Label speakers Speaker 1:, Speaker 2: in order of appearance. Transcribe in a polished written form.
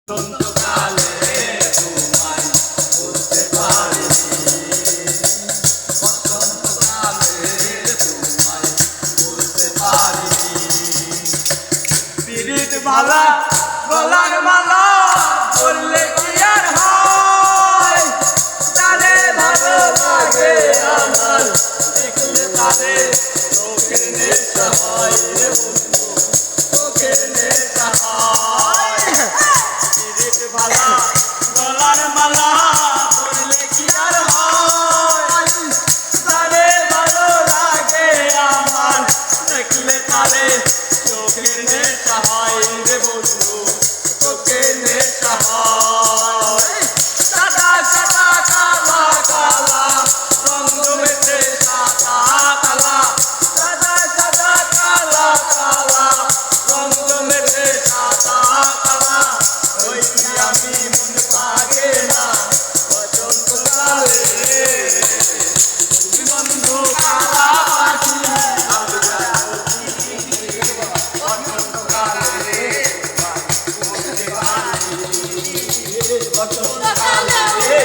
Speaker 1: বসন্তকালে তোমায় বলতে পারিনি, বসন্তকালে তোমায় বলতে পারিনি। পিরিত মালা গলার মালা বললে কি আর হয়, তারে ভালো লাগে আমার দেখলে তারে চোখের নেশা হয় রে বন্ধু, চোখের নেশা হয়। পিরিত মালা গলার মালা বললে কি আর হয়, তারে ভালো লাগে আমার দেখলে তারে চোখের নেশা হয় রে বন্ধু, চোখের নেশা হয়। সাদা সাদা কালা কালা রঙ মেশে সাদা কালা, সাদা সাদা কালা কালা রঙ মেশে সাদা কালা। ওই আমি মন পাগে না বসন্তকালে বন্ধু কালা পাখি আমি বসন্তকালে বসন্তকালে